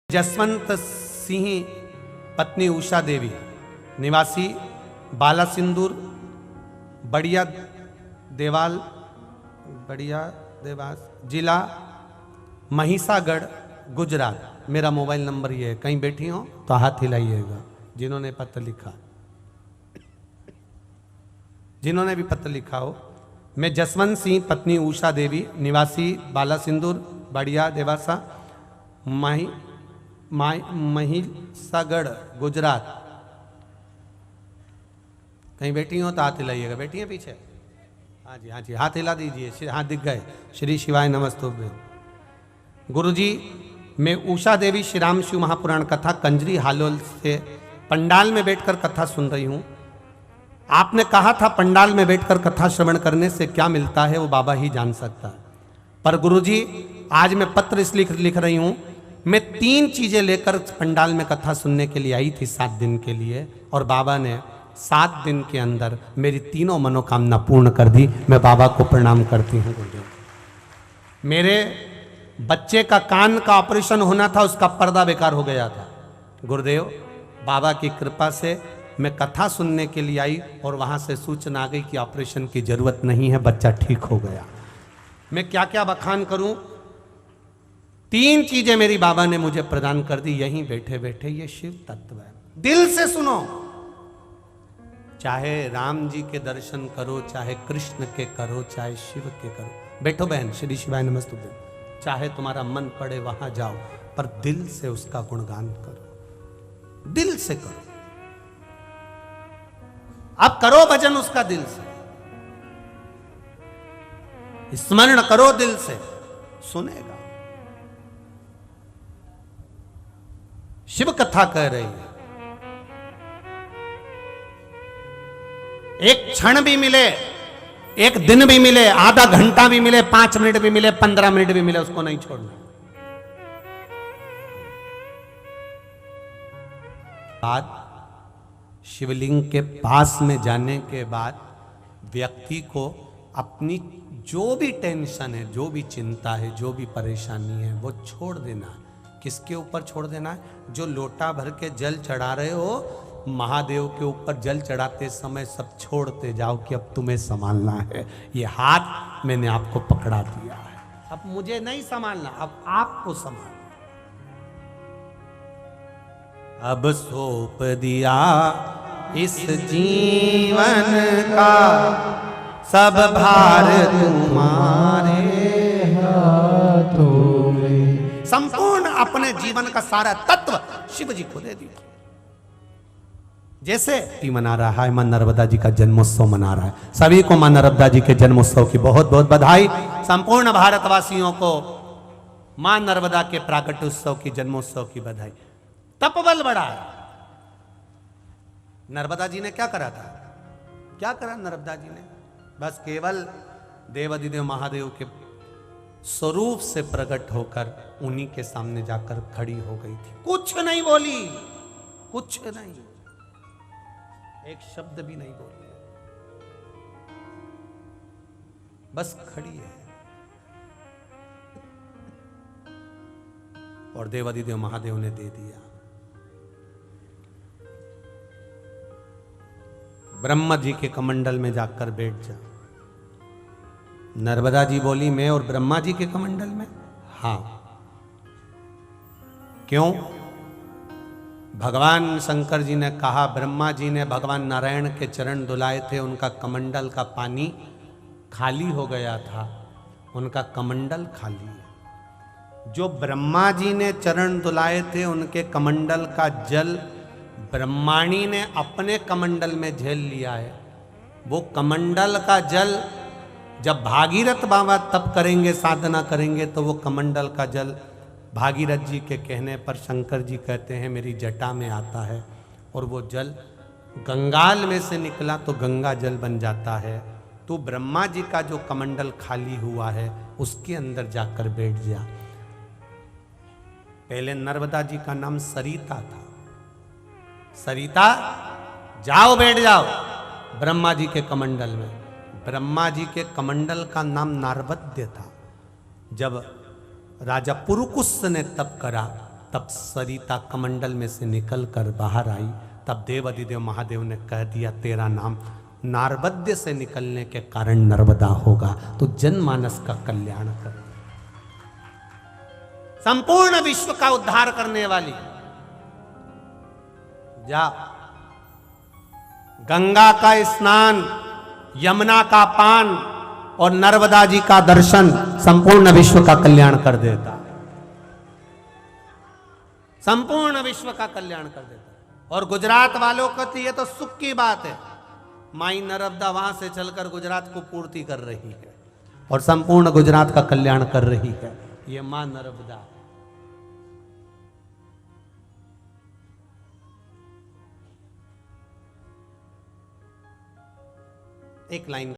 जसवंत सिंह पत्नी उषा देवी निवासी बालासिंदूर बढ़िया देवास जिला महिसागढ़ गुजरात। मेरा मोबाइल नंबर ये है, कहीं बैठी हो तो हाथ हिलाइएगा जिन्होंने पत्र लिखा, जिन्होंने भी पत्र लिखा हो। मैं जसवंत सिंह पत्नी उषा देवी निवासी बालासिंदूर बढ़िया देवासा महिसागढ़ गुजरात। कहीं बैठी हो तो हाथ हिलाइएगा। बैठी है पीछे? हाँ जी, हाँ जी, हाथ हिला दीजिए। हाथ दिख गए। श्री शिवाय नमस्तुभ्यं। गुरुजी, मैं उषा देवी श्री राम शिव महापुराण कथा कंजरी हालोल से पंडाल में बैठकर कथा सुन रही हूँ। आपने कहा था पंडाल में बैठकर कथा श्रवण करने से क्या मिलता है वो बाबा ही जान सकता है। पर गुरुजी, आज मैं पत्र इसलिए लिख रही हूँ, मैं 3 चीजें लेकर पंडाल में कथा सुनने के लिए आई थी 7 दिन के लिए, और बाबा ने 7 दिन के अंदर मेरी तीनों मनोकामना पूर्ण कर दी। मैं बाबा को प्रणाम करती हूँ। गुरुदेव, मेरे बच्चे का कान का ऑपरेशन होना था, उसका पर्दा बेकार हो गया था। गुरुदेव, बाबा की कृपा से मैं कथा सुनने के लिए आई और वहां से सूचना आ गई कि ऑपरेशन की जरूरत नहीं है, बच्चा ठीक हो गया। मैं क्या क्या बखान करूं। 3 चीजें मेरी बाबा ने मुझे प्रदान कर दी यहीं बैठे बैठे। ये शिव तत्व है। दिल से सुनो। चाहे राम जी के दर्शन करो, चाहे कृष्ण के करो, चाहे शिव के करो। बैठो बहन, श्री शिवाय नमस्तुभ्यं। चाहे तुम्हारा मन पड़े वहां जाओ, पर दिल से उसका गुणगान करो। दिल से करो। अब करो भजन उसका दिल से, स्मरण करो दिल से, सुनेगा। शिव कथा कह रही है। एक क्षण भी मिले, एक दिन भी मिले, आधा घंटा भी मिले, 5 मिनट भी मिले, 15 मिनट भी मिले, उसको नहीं छोड़ना। बाद शिवलिंग के पास में जाने के बाद व्यक्ति को अपनी जो भी टेंशन है, जो भी चिंता है, जो भी परेशानी है, वो छोड़ देना है। किसके ऊपर छोड़ देना है? जो लोटा भर के जल चढ़ा रहे हो, महादेव के ऊपर जल चढ़ाते समय सब छोड़ते जाओ कि अब तुम्हें संभालना है। ये हाथ मैंने आपको पकड़ा दिया है, अब मुझे नहीं संभालना, अब आपको संभालना। अब सौंप दिया इस जीवन का सब भार तुम्हारे हाथों में। संपूर्ण अपने जीवन का सारा तत्व शिव जी को दे दिया। जैसे मना रहा है, मां नर्मदा जी का जन्मोत्सव मना रहा है। सभी को मां नर्मदा जी के जन्मोत्सव की बहुत बहुत बधाई। संपूर्ण भारतवासियों को मां नर्मदा के प्राकट्योत्सव की, जन्मोत्सव की बधाई। तपबल बढ़ा है। नर्मदा जी ने क्या करा था? क्या करा नर्मदा जी ने? बस केवल देवाधिदेव महादेव के स्वरूप से प्रकट होकर उन्हीं के सामने जाकर खड़ी हो गई थी। कुछ नहीं बोली, कुछ नहीं, एक शब्द भी नहीं बोली, बस खड़ी है। और देवाधिदेव महादेव ने दे दिया। ब्रह्मा जी के कमंडल में जाकर बैठ जा। नर्मदा जी बोली, मैं और ब्रह्मा जी के कमंडल में? हाँ। क्यों? भगवान शंकर जी ने कहा, ब्रह्मा जी ने भगवान नारायण के चरण धुलाए थे, उनका कमंडल का पानी खाली हो गया था, उनका कमंडल खाली है। जो ब्रह्मा जी ने चरण धुलाए थे, उनके कमंडल का जल ब्रह्माणी ने अपने कमंडल में झेल लिया है। वो कमंडल का जल जब भागीरथ बाबा तप करेंगे, साधना करेंगे, तो वो कमंडल का जल भागीरथ जी के कहने पर शंकर जी कहते हैं मेरी जटा में आता है, और वो जल गंगाल में से निकला तो गंगा जल बन जाता है। तो ब्रह्मा जी का जो कमंडल खाली हुआ है, उसके अंदर जाकर बैठ जा। पहले नर्मदा जी का नाम सरिता था। सरिता, जाओ बैठ जाओ ब्रह्मा जी के कमंडल में। ब्रह्मा जी के कमंडल का नाम नारवद्य था। जब राजा पुरुकुस ने तप करा तब सरिता कमंडल में से निकल कर बाहर आई। तब देव अधिदेव महादेव ने कह दिया तेरा नाम नारबद्य से निकलने के कारण नर्मदा होगा, तो जनमानस का कल्याण कर, संपूर्ण विश्व का उद्धार करने वाली। जा गंगा का स्नान, यमुना का पान और नर्मदा जी का दर्शन संपूर्ण विश्व का कल्याण कर देता, संपूर्ण विश्व का कल्याण कर देता। और गुजरात वालों को तो ये तो सुख की बात है, माई नर्मदा वहां से चलकर गुजरात को पूर्ति कर रही है और संपूर्ण गुजरात का कल्याण कर रही है, ये मां नर्मदा। एक लाइन